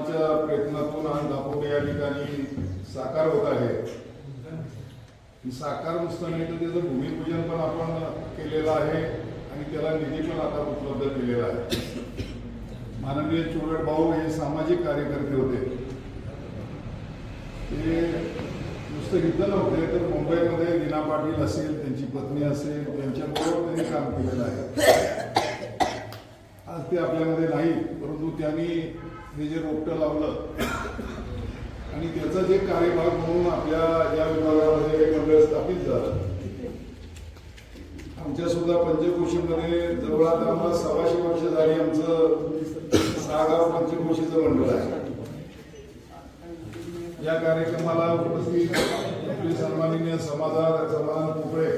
प्रयत्नातून आज दापोटे या ठिकाणी साकार होत आहे. साकार नुसतं नाही तर त्याचं भूमिपूजन पण आपण केलेलं आहे आणि त्याला निधी पण आता उपलब्ध केलेला आहे. माननीय चोरड भाऊ हे सामाजिक कार्यकर्ते होते. ते नुसतं इथं नव्हते तर मुंबईमध्ये लीना पाटील असेल, त्यांची पत्नी असेल, त्यांच्याबरोबर त्यांनी काम केलेलं आहे. आज ते आपल्यामध्ये नाही, परंतु त्यांनी हे जे रोपटं लावलं आणि त्याचा जे कार्यभाग म्हणून आपल्या या विभागामध्ये एक मंडळ स्थापित झालं. आमच्या सुद्धा पंचक्रोशीमध्ये जवळ आता आम्हाला 125 वर्ष झाली आमचं 6 गाव पंचक्रोशीचं मंडळ आहे. या कार्यक्रमाला उपस्थित आपले सन्माननीय समाधान पोकळे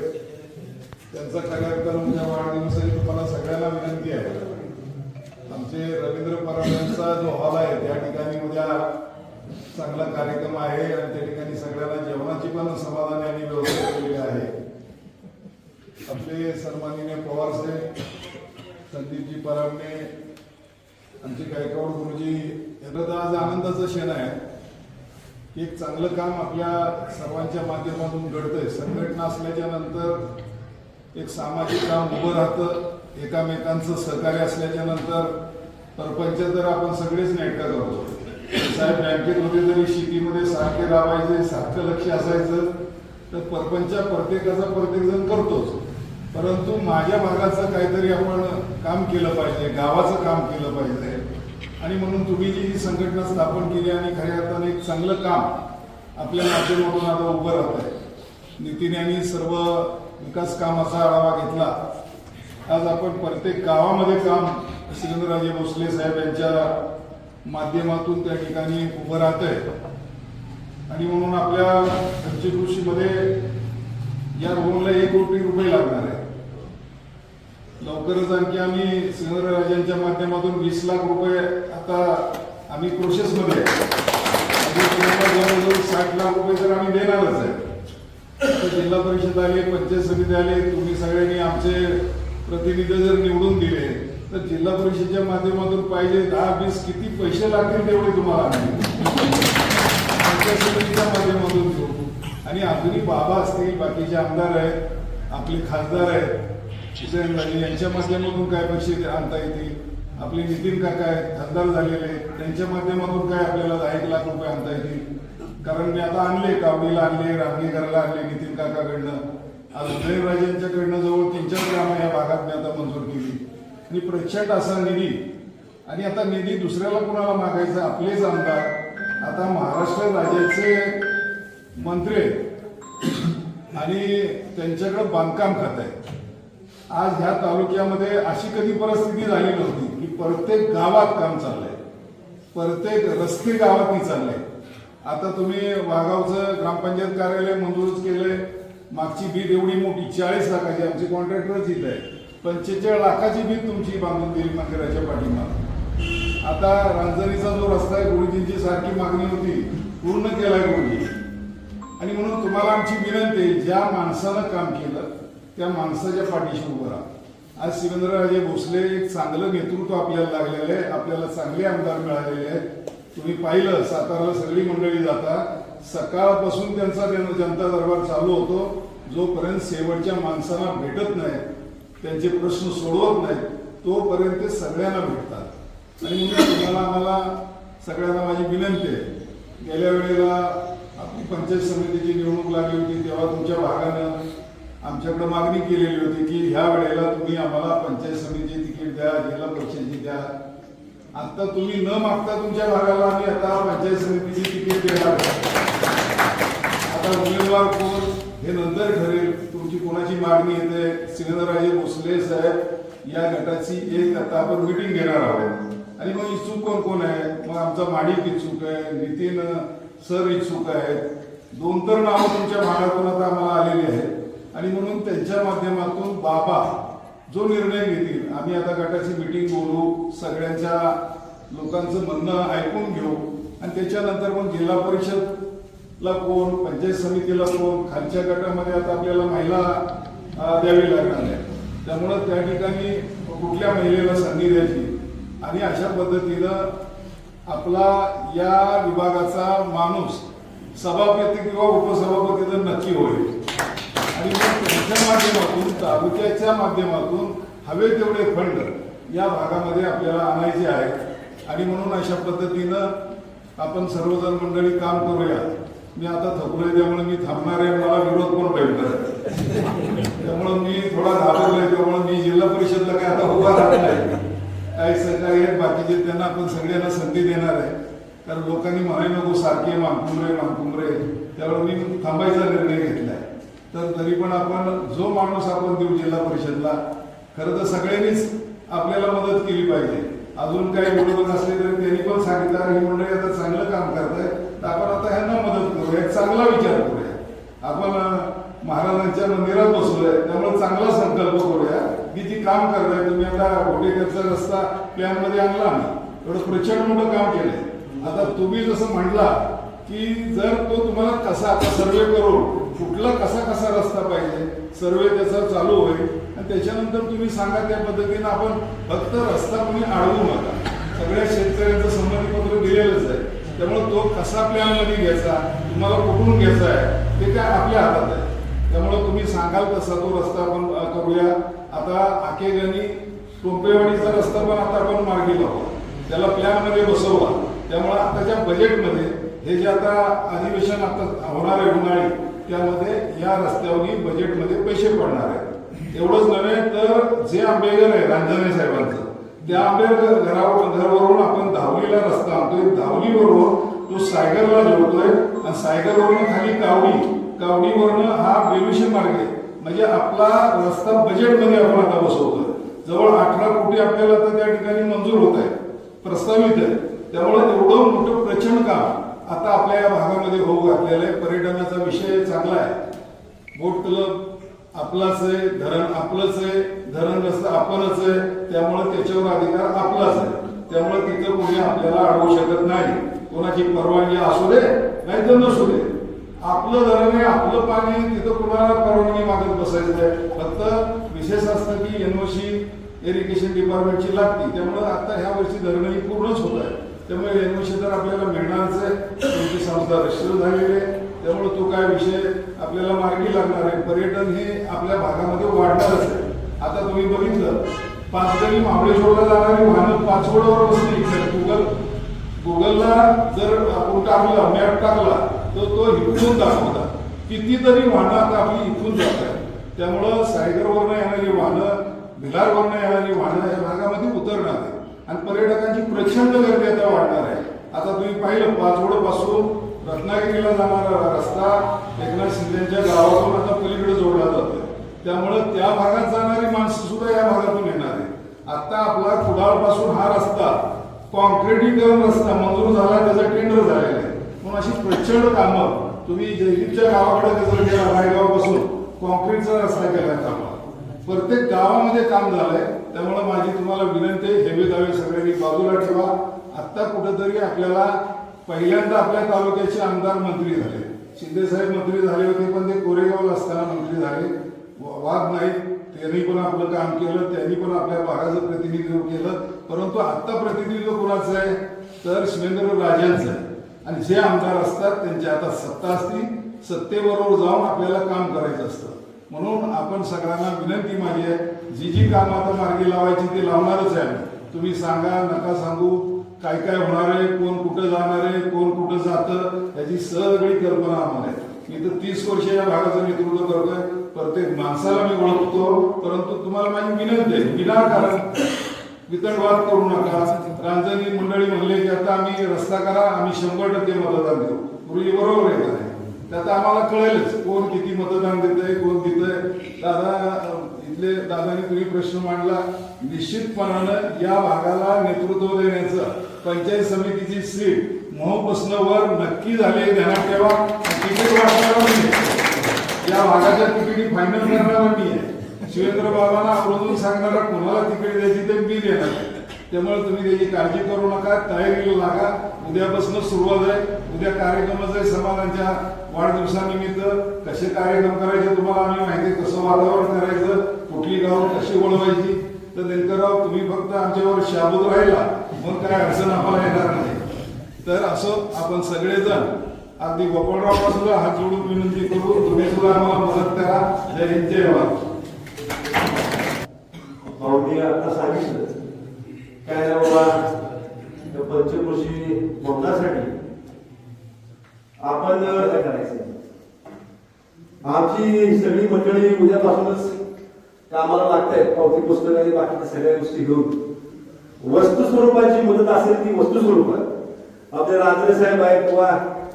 त्यांचा कार्यक्रमाच्या वाढदिवसाची तुम्हाला सगळ्यांना विनंती आहे. आमचे रवींद्र परमांचा जो हॉल आहे त्या ठिकाणी उद्या चांगला कार्यक्रम आहे आणि त्या ठिकाणी सगळ्यांना जेवणाची पण समाधान यांनी व्यवस्था केलेली आहे. आपले सन्माननीय पवार साहेब, संदीपजी परामणे, आमचे गायकवाड गुरुजी यांना तर आज आनंदाचा क्षण आहे की एक चांगलं काम आपल्या सर्वांच्या माध्यमातून घडतंय. संघटना असल्याच्या नंतर एक सामाजिक काम उभं राहतं. एकामेकांचं सहकार्य असल्याच्या नंतर परपंच तर आपण सगळेच नाटकं करतो. साहेब बँकेत होते तरी शेतीमध्ये सारखे राबायचे, सारखं लक्ष असायचं. तर परपंचा प्रत्येकाचा प्रत्येक जण करतोच, परंतु माझ्या भागाचं काहीतरी आपण काम केलं पाहिजे, गावाचं काम केलं पाहिजे. आणि म्हणून तुम्ही जी संघटना स्थापन केली आणि खऱ्या अर्थाने एक चांगलं काम आपल्या माध्यमातून आता उभं राहत आहे. नितीन यांनी सर्व विकास कामाचा आढावा घेतला. आज आपण प्रत्येक गावामध्ये काम शिवेंद्रराजे भोसले साहेब यांच्या माध्यमातून त्या ठिकाणी उभं राहत आहे. आणि म्हणून आपल्या पंचक्रोशीमध्ये या रोडला 1 कोटी रुपये लागणार आहे. लवकरच आणखी आम्ही शिवेंद्रराजांच्या माध्यमातून 20 लाख रुपये आता आम्ही प्रोसेसमध्ये जवळजवळ 60 लाख रुपये तर आम्ही देणारच आहे. जिल्हा परिषद आले, पंचायत समिती आले, तुम्ही सगळ्यांनी आमचे प्रतिनिधी जर निवडून दिले तर जिल्हा परिषदेच्या माध्यमातून पाहिजे 10-20 किती पैसे लागतील तेवढे तुम्हाला पंचायत समितीच्या माध्यमातून देऊ. आणि अजूनही बाबा असतील, बाकीचे आमदार आहेत, आपले खासदार आहेत, यांच्या माध्यमातून काय पैसे आणता येतील. आपले नितीन काका आहेत, खासदार झालेले, त्यांच्या माध्यमातून काय आपल्याला 10 लाख रुपये आणता येतील. कारण मी आता आणले, कावडीला आणले, रांगणेकरला आणले नितीन काकाकडनं. आज उदयनराजेंच्याकडनं जवळ 3-4 ग्रामं या भागात मी आता मंजूर केली. आणि प्रचंड असा निधी. आणि आता निधी दुसऱ्याला कुणाला मागायचा, आपलेच आमदार आता महाराष्ट्र राज्याचे मंत्री आणि त्यांच्याकडे बांधकाम खातं आहे. आज ह्या तालुक्यामध्ये अशी कधी परिस्थिती झाली नव्हती की प्रत्येक गावात काम चाललंय, प्रत्येक रस्ते गावातही चाललंय. आता तुम्ही वाघावचं ग्रामपंचायत कार्यालय मंजूरच केलंय. मागची बीट एवढी मोठी 40 लाखाची, आमची कॉन्ट्रॅक्टरच इथं आहे. 45 लाखाची बीट तुमची बांधून दिली मंदिराच्या पाठीमागे. आता रांजणीचा जो रस्ता आहे, गुरुजींची सारखी मागणी होती, पूर्ण केलाय गुरुजी. आणि म्हणून तुम्हाला आमची विनंती आहे, ज्या माणसानं काम केलं त्या माणसाच्या पाठीशी उभं राहा. आज शिवेंद्रराजे भोसले एक चांगलं नेतृत्व आपल्याला लागलेलं आहे. आपल्याला चांगले आमदार मिळालेले आहेत. तुम्ही पाहिलं साताराला सगळी मंडळी जातात, सकाळपासून त्यांचा जनता दरबार चालू होतो. जोपर्यंत शेवटच्या माणसांना भेटत नाही, त्यांचे प्रश्न सोडवत नाहीत, तोपर्यंत ते सगळ्यांना भेटतात. आणि म्हणून तुम्हाला आम्हाला सगळ्यांना माझी विनंती आहे, गेल्या वेळेला आपली पंचायत समितीची निवडणूक लागली होती तेव्हा तुमच्या भागानं आमच्याकडे मागणी केलेली होती की ह्या वेळेला तुम्ही आम्हाला पंचायत समितीची तिकीट द्या, जिल्हा परिषदेची द्या. आता तुम्ही न मागता तुमच्या भागाला आम्ही आता पंचायत समितीची तिकीट देणार. आता उमेदवार कोण हे नंतर ठरेल. तुमची कोणाची मागणी येते. शिवेंद्रराजे भोसले साहेब या गटाची एक आता आपण मिटिंग घेणार आहोत. आणि मग इच्छुक कोण कोण आहे. मग आमचा माडिक इच्छुक आहे, नितीन सर इच्छुक आहेत. 2 तर नावं तुमच्या भागातून आता आम्हाला आलेली आहेत. आणि म्हणून त्यांच्या माध्यमातून बाबा जो निर्णय घेतील, आम्ही आता गटाची मिटिंग बोलू, सगळ्यांच्या लोकांचं म्हणणं ऐकून घेऊ. आणि त्याच्यानंतर मग जिल्हा परिषदला कोण, पंचायत समितीला कोण, खालच्या गटामध्ये आता आपल्याला महिला द्यावी लागणार आहे. त्यामुळं त्या ठिकाणी कुठल्या महिलेला संधी द्यायची आणि अशा पद्धतीनं आपला या विभागाचा माणूस सभापती किंवा उपसभापती तर नक्की होईल आणि मग त्यांच्या माध्यमातून तालुक्याच्या माध्यमातून हवे तेवढे फंड या भागामध्ये आपल्याला आणायचे आहेत आणि म्हणून अशा पद्धतीनं आपण सर्वजण मंडळी काम करूया. मी आता थकलोय त्यामुळे मी थांबणार आहे, मला विरोध पण भेटणार त्यामुळे मी थोडा घाबरलोय. त्यामुळे मी जिल्हा परिषदला काय आता उभा राहत नाही. काही सहकारी आहेत बाकीचे त्यांना आपण सगळ्यांना संधी देणार आहे, कारण लोकांनी म्हणाय नको सारखे मानकुंबरे त्यामुळे मी थांबायचा निर्णय घेतलाय. तर तरी पण आपण जो माणूस आपण देऊ जिल्हा परिषदला, खरं तर सगळ्यांनीच आपल्याला मदत केली पाहिजे. अजून काही विरोधक असले तरी त्यांनी पण सांगितलं ही मंडळी आता चांगलं काम करताय तर आपण आता ह्यांना मदत करूया, एक चांगला विचार करूया. आपण महाराजांच्या मंदिरात बसलोय त्यामुळे चांगला संकल्प करूया की जी काम करताय तुम्ही. आता घोडेकरचा रस्ता प्लॅन मध्ये आणला आम्ही, एवढं प्रचंड मोठं काम केलंय. आता तुम्ही जसं म्हणला की जर तो तुम्हाला कसा आता सर्वे करून कुठला कसा रस्ता पाहिजे, सर्वे त्याचा चालू होईल आणि त्याच्यानंतर तुम्ही सांगा त्या पद्धतीने आपण फक्त रस्ता कोणी अडवू नका. सगळ्या शेतकऱ्यांचं संमतीपत्र दिलेलंच आहे, त्यामुळे तो कसा प्लॅन मध्ये घ्यायचा, तुम्हाला कुठून घ्यायचा आहे ते काय आपल्या हातात आहे. त्यामुळे तुम्ही सांगाल तसा तो रस्ता आपण करूया. आता आकेगणी टोंपेवाडीचा रस्ता पण आता आपण मार्गी लावू, त्याला प्लॅन मध्ये बसवला. त्यामुळे आताच्या बजेटमध्ये हे जे आता अधिवेशन आता होणार आहे उन्हाळी, त्यामध्ये या रस्त्यावरही बजेटमध्ये पैसे पडणार आहेत. एवढंच नव्हे तर जे आंबेडकर आहे रांजणे साहेबांचं, त्या आंबेडकर घरावरून आपण धावलीला रस्ता आणतोय, धावलीवरून तो सायगरला जोडतोय आणि सायगरवरून खाली कावडीवरनं हा बेलुशी मार्ग आहे. म्हणजे आपला रस्ता बजेटमध्ये आपण आता बसवतोय. जवळ 18 कोटी आपल्याला आता त्या ठिकाणी मंजूर होत आहे, प्रस्तावित आहे. त्यामुळे एवढं मोठं प्रचंड काम आता आपल्या या भागामध्ये होऊ घातलेलं आहे. पर्यटनाचा विषय चांगला आहे. बोट क्लब आपलाच आहे, धरण आपलंच आहे, धरण रस्ता आपणच आहे, त्यामुळे त्याच्यावर अधिकार आपलाच आहे. त्यामुळे तिथं कोणी आपल्याला अडवू शकत नाही. कोणाची परवानगी असू दे नाही तर नसू दे, आपलं धरण आहे, आपलं पाणी, तिथं कोणाला परवानगी मागत बसायचं आहे. फक्त विशेष असतं की एनओसी इरिगेशन डिपार्टमेंटची लागते. त्यामुळे आता ह्या वर्षी धरण ही पूर्णच होत आहे. त्यामुळे एनओसी तर आपल्याला मिळणारच आहे. तुमची संस्था रजिस्टर झालेली आहे, त्यामुळे तो काय विषय आपल्याला मार्गी लागणार आहे. पर्यटन हे आपल्या भागामध्ये वाढणारच आहे. आता तुम्ही बघितलं पाचगणी महाबळेश्वरला जाणारी वाहनं पाचवड्यावर बसली. गुगलला जर आपण टाकला मॅप टाकला तर तो इथून दाखवता. कितीतरी वाहनं आता आपली इथून जात आहेत. त्यामुळं सायगरवरनं येणारी वाहनं, भिलारवरनं येणारी वाहनं या भागामध्ये उतरणार आहे आणि पर्यटकांची प्रचंड गर्दी आता वाढणार आहे. आता तुम्ही पाहिलं पाचवड पासून रत्नागिरीला जाणारा रस्ता एकनाथ शिंदेच्या गावातून आता पलीकडे जोडला जातोय. त्यामुळं त्या भागात जाणारी माणसं सुद्धा या भागातून येणार आहे. आता आपला कुडाळ पासून हा रस्ता कॉन्क्रिटीकरण रस्ता मंजूर झाला, त्याचा टेंडर झालेला आहे. म्हणून अशी प्रचंड कामं तुम्ही जयदीपच्या गावाकडे जर गेला रायगावापासून कॉन्क्रीटचा रस्ता केला कामा प्रत्येक गावामध्ये काम झालंय. त्यामुळे माझी तुम्हाला विनंती आहे, हेवे दावे सगळ्यांनी बाजूला ठेवा. आता कुठेतरी आपल्याला पहिल्यांदा आपल्या तालुक्याचे आमदार मंत्री झाले. शिंदे साहेब मंत्री झाले होते पण ते कोरेगावला असताना मंत्री झाले. वाद नाही, त्यांनी पण आपलं काम केलं, त्यांनी पण आपल्या भागाचं प्रतिनिधित्व केलं. परंतु आता प्रतिनिधित्व कोणाचं आहे तर शिवेंद्र राजांचं आहे. आणि जे आमदार असतात त्यांची आता सत्ता असती, सत्तेबरोबर जाऊन आपल्याला काम करायचं असतं. म्हणून आपण सगळ्यांना विनंती माझी आहे, जी कामं आता मार्गी लावायची ते लावणारच आहे. तुम्ही सांगा नका सांगू, काय काय होणार आहे, कोण कुठं जाणार आहे, कोण कुठं जातं, याची सगळी कल्पना आम्हाला आहे. मी तर 30 वर्ष या भागाचं नेतृत्व करतोय. प्रत्येक माणसाला मी ओळखतो. परंतु तुम्हाला माझी विनंती आहे, विनाकारण वितंडवाद करू नका. रांजणी मंडळी म्हणले की आता आम्ही रस्ता करा, आम्ही 100% मतदान देऊ. पूर्वी बरोबर आहे का नाही? त्यात आम्हाला कळेलच कोण किती मतदान देतंय, कोण देतंय. इथले दादानी तुम्ही प्रश्न मांडला, निश्चितपणानं या भागाला नेतृत्व देण्याचं पंचायत समितीची सीट महूपासनवर नक्की झाले, ध्यानात ठेवा. तिकीट वाटणारा मी, या भागाच्या तिकिटी फायनल करणारा मी आहे. शिवेंद्र बाबांना आवर्जून सांगणारा कोणाला तिकीट द्यायची ते मी देणार आहे. त्यामुळे तुम्ही त्याची काळजी करू नका, तयारीला लागा. उद्यापासून सुरुवात आहे. उद्या कार्यक्रमच आहे. समाजांच्या वाढदिवसानिमित्त कसे कार्यक्रम करायचे तुम्हाला आम्ही माहिती, कसं वातावरण करायचं, कुठली गाव कशी वळवायची. तर दिनकरराव तुम्ही फक्त आमच्यावर शाबूत राहिला मग काय अडचण आम्हाला येणार नाही. तर असं आपण सगळेजण अगदी गोपाळरावला सुद्धा हात जोडून विनंती करू, तुम्ही सुद्धा आम्हाला मदत करा. जय हिंद, जय भारत. भाऊनी आता सांगितलं काय ना बाबा, पंचकृषी भवनासाठी आपण करायचं. आमची सगळी मंडळी उद्यापासूनच कामाला लागतायत. पावती पुस्तक आणि बाकीच्या सगळ्या गोष्टी घेऊन वस्तू स्वरूपाची मदत असेल ती वस्तू स्वरूपात आपले रांजणे साहेब आहेत किंवा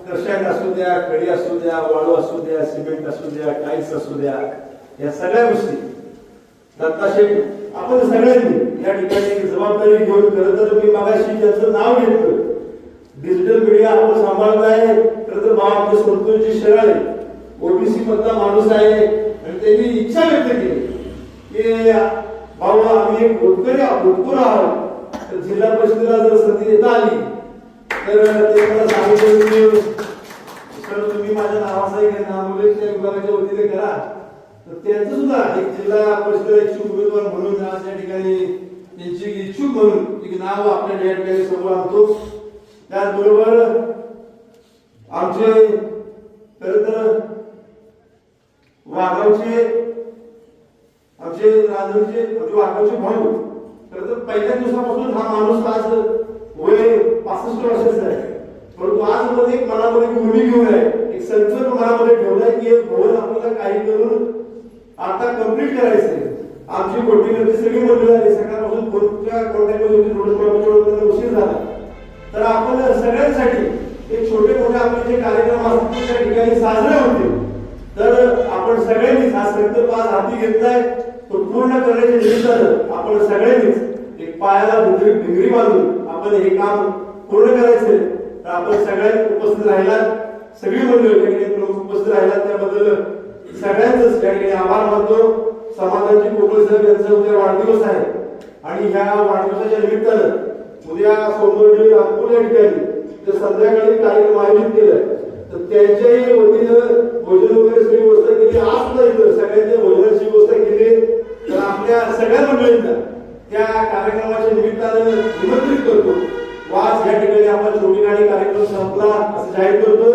क्रशँड असू द्या, खडी असू द्या, वाळू असू द्या, सिमेंट असू द्या, टाईल्स असू द्या, या सगळ्या गोष्टी दत्ताशेठ आपण सगळ्यांनी या ठिकाणी जबाबदारी घेऊन खरं तर मी मागाशी ज्याचं नाव घेतलं डिजिटल मीडिया आपण सांभाळताय. खरं तर भाऊ आपले संतोषजी शिराळे ओबीसी मधला माणूस आहे आणि त्यांनी इच्छा व्यक्त केली की भाऊ आम्ही एक होतकरी आहोत, तर जिल्हा परिषदेला जर संधी देता आली तर ते मला सांगितलं की सर तुम्ही माझ्या नावाचा एक नामोल्लेख त्या विभागाच्या वतीने करा. तर त्यांचं सुद्धा एक जिल्हा परिषदेला इच्छुक उमेदवार म्हणून आज या ठिकाणी त्यांची इच्छुक म्हणून एक नाव आपल्या या ठिकाणी समोर आणतो. त्याचबरोबर आमचे खरं तर वाघावचे आमचे राजूचे वाघावचे भाऊ खरं तर पहिल्या दिवसापासून हा माणूस आज वय 65 वर्षाचा आहे, परंतु आज मध्ये एक मनामध्ये भूमी घेऊन आहे, एक संकल्प मनामध्ये ठेवलाय की एक भवन आपल्याला काही करून आता कंप्लीट करायचंय. आमची कोटीवरती सगळी मंडळी आली, सकाळपासून थोडं उशीर झाला. तर आपण सगळ्यांसाठी एक छोटे मोठे आपले जे कार्यक्रम असतील त्या ठिकाणी साजरे होते, तर आपण सगळ्यांनीच हा संकल्प आज हाती घेतलाय. तो पूर्ण करण्याच्या निमित्तानं आपण सगळ्यांनीच एक पायाला भिंगरी बांधून आपण हे काम पूर्ण करायचंय. तर आपण सगळ्यांनी उपस्थित राहिला, सगळी मंडळी त्या ठिकाणी प्रमुख उपस्थित राहिला, त्याबद्दल सगळ्यांचंच त्या ठिकाणी आभार मानतो. समाधानजी कोकळे साहेब यांचा उद्या वाढदिवस आहे आणि ह्या वाढदिवसाच्या निमित्तानं उद्या सोमवारी रामपूर या ठिकाणी ते संध्याकाळी कार्यक्रम आयोजित केलाय. तर त्यांच्याही वतीनं भोजन वगैरे सगळी व्यवस्था केली. आज सुद्धा इथं सगळ्यांच्या भोजनाची व्यवस्था केली. तर आपल्या सगळ्या मंडळींना त्या कार्यक्रमाच्या निमित्तानं निमंत्रित करतो. वाज या ठिकाणी आपण छोटी गाडी कार्यक्रम संपला असं जाहीर करतो.